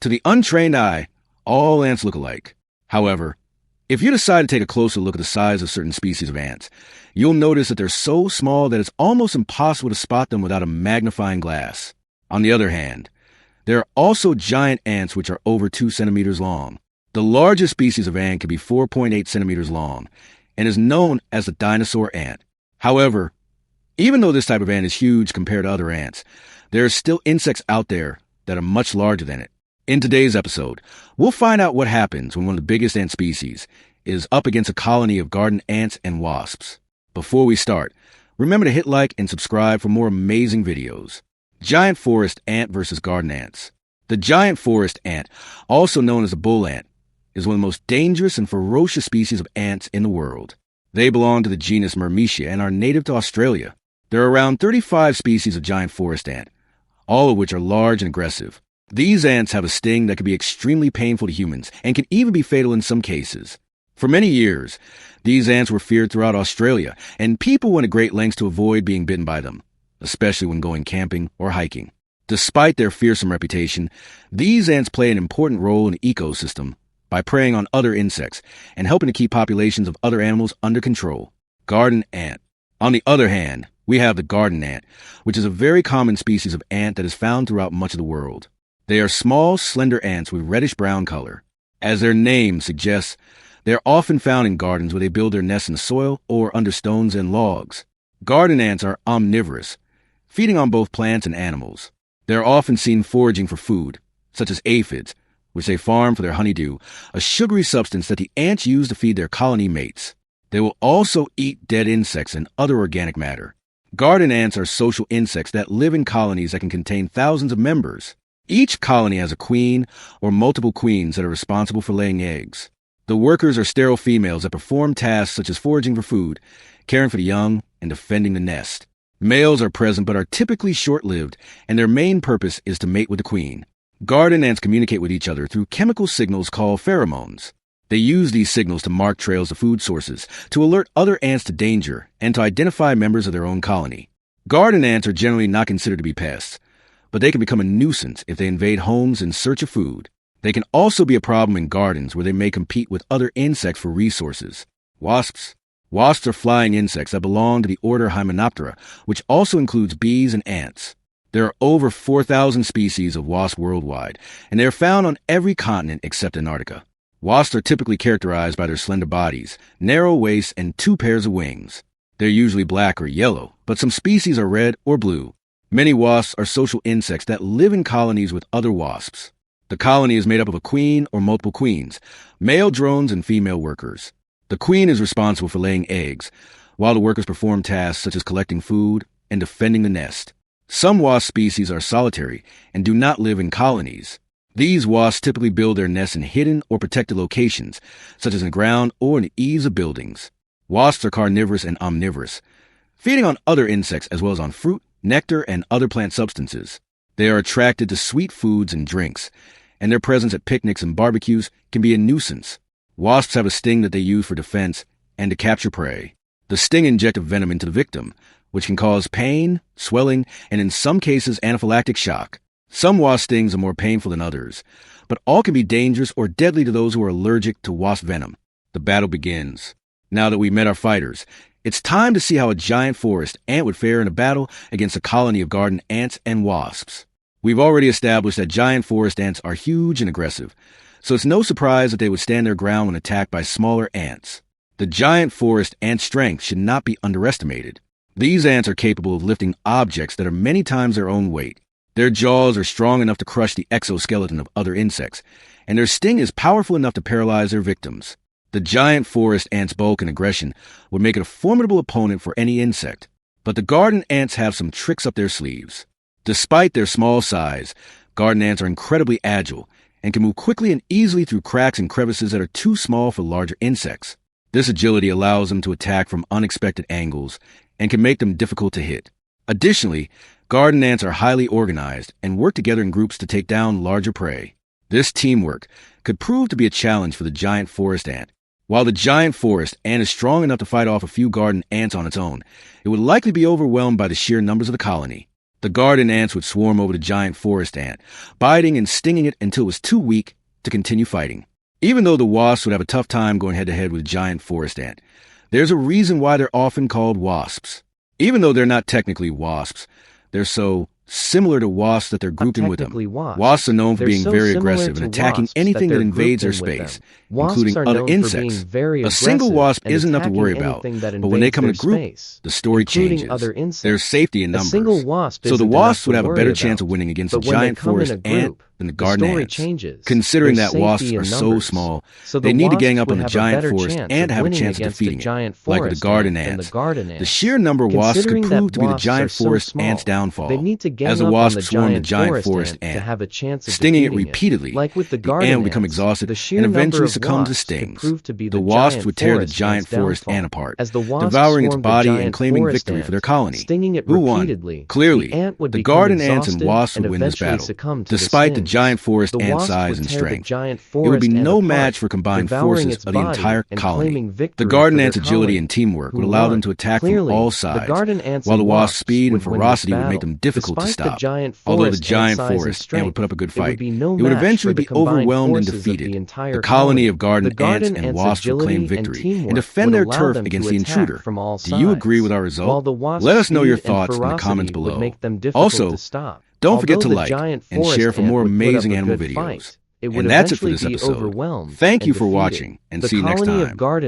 To the untrained eye, all ants look alike. However, if you decide to take a closer look at the size of certain species of ants, you'll notice that they're so small that it's almost impossible to spot them without a magnifying glass. On the other hand, there are also giant ants which are over 2 centimeters long. The largest species of ant can be 4.8 centimeters long and is known as the dinosaur ant. However, even though this type of ant is huge compared to other ants, there are still insects out there that are much larger than it. In today's episode, we'll find out what happens when one of the biggest ant species is up against a colony of garden ants and wasps. Before we start, remember to hit like and subscribe for more amazing videos. Giant forest ant versus garden ants. The giant forest ant, also known as the bull ant, is one of the most dangerous and ferocious species of ants in the world. They belong to the genus Myrmecia and are native to Australia. There are around 35 species of giant forest ant, all of which are large and aggressive. These ants have a sting that can be extremely painful to humans and can even be fatal in some cases. For many years, these ants were feared throughout Australia, and people went to great lengths to avoid being bitten by them, especially when going camping or hiking. Despite their fearsome reputation, these ants play an important role in the ecosystem by preying on other insects and helping to keep populations of other animals under control. Garden ant. On the other hand, we have the garden ant, which is a very common species of ant that is found throughout much of the world. They are small, slender ants with reddish-brown color. As their name suggests, they are often found in gardens where they build their nests in the soil or under stones and logs. Garden ants are omnivorous, feeding on both plants and animals. They are often seen foraging for food, such as aphids, which they farm for their honeydew, a sugary substance that the ants use to feed their colony mates. They will also eat dead insects and other organic matter. Garden ants are social insects that live in colonies that can contain thousands of members. Each colony has a queen or multiple queens that are responsible for laying eggs. The workers are sterile females that perform tasks such as foraging for food, caring for the young, and defending the nest. Males are present but are typically short-lived, and their main purpose is to mate with the queen. Garden ants communicate with each other through chemical signals called pheromones. They use these signals to mark trails of food sources, to alert other ants to danger, and to identify members of their own colony. Garden ants are generally not considered to be pests, but they can become a nuisance if they invade homes in search of food. They can also be a problem in gardens where they may compete with other insects for resources. Wasps. Wasps are flying insects that belong to the order Hymenoptera, which also includes bees and ants. There are over 4,000 species of wasps worldwide, and they are found on every continent except Antarctica. Wasps are typically characterized by their slender bodies, narrow waists, and 2 pairs of wings. They're usually black or yellow, but some species are red or blue. Many wasps are social insects that live in colonies with other wasps. The colony is made up of a queen or multiple queens, male drones and female workers. The queen is responsible for laying eggs, while the workers perform tasks such as collecting food and defending the nest. Some wasp species are solitary and do not live in colonies. These wasps typically build their nests in hidden or protected locations, such as in the ground or in the eaves of buildings. Wasps are carnivorous and omnivorous, feeding on other insects as well as on fruit, nectar, and other plant substances. They are attracted to sweet foods and drinks, and their presence at picnics and barbecues can be a nuisance. Wasps have a sting that they use for defense and to capture prey. The sting injects venom into the victim, which can cause pain, swelling, and in some cases anaphylactic shock. Some wasp stings are more painful than others, but all can be dangerous or deadly to those who are allergic to wasp venom. The battle begins. Now that we've met our fighters, it's time to see how a giant forest ant would fare in a battle against a colony of garden ants and wasps. We've already established that giant forest ants are huge and aggressive, so it's no surprise that they would stand their ground when attacked by smaller ants. The giant forest ant's strength should not be underestimated. These ants are capable of lifting objects that are many times their own weight. Their jaws are strong enough to crush the exoskeleton of other insects, and their sting is powerful enough to paralyze their victims. The giant forest ant's bulk and aggression would make it a formidable opponent for any insect, but the garden ants have some tricks up their sleeves. Despite their small size, garden ants are incredibly agile and can move quickly and easily through cracks and crevices that are too small for larger insects. This agility allows them to attack from unexpected angles and can make them difficult to hit. Additionally, garden ants are highly organized and work together in groups to take down larger prey. This teamwork could prove to be a challenge for the giant forest ant. While the giant forest ant is strong enough to fight off a few garden ants on its own, it would likely be overwhelmed by the sheer numbers of the colony. The garden ants would swarm over the giant forest ant, biting and stinging it until it was too weak to continue fighting. Even though the wasps would have a tough time going head-to-head with giant forest ant, there's a reason why they're often called wasps. Even though they're not technically wasps, they're so similar to wasps that they're grouped in with them. Wasps are known for being very aggressive and attacking anything that invades their space, including other insects. A single wasp isn't enough to worry about, but when they come in a group, the story changes. There's safety in numbers. So the wasps would have a better chance of winning against a giant forest ant than the garden ants. Considering that wasps are so small, they need to gang up on the giant forest ant to have a chance of defeating it, like with the garden ants. The sheer number of wasps could prove to be the giant forest ant's downfall. As the wasp swarmed the giant forest ant, stinging it repeatedly, the ant would become exhausted and eventually succumb to stings. The wasps would tear the giant forest ant apart, devouring its body and claiming victory for their colony. Who won? Clearly, the garden ants and wasps would win this battle, despite the giant forest ant size and strength. It would be no match for combined forces of the entire colony. The garden ants' agility and teamwork would allow them to attack from all sides, while the wasps' speed and ferocity would make them difficult to stop. Although the giant forest ant would put up a good fight, it would eventually be overwhelmed and defeated. The colony of garden ants and wasps would claim victory and defend their turf against the intruder. Do you agree with our result? Let us know your thoughts in the comments below. Also, don't forget to like and share for more amazing animal videos. And that's it for this episode. Thank you for watching, and see you next time.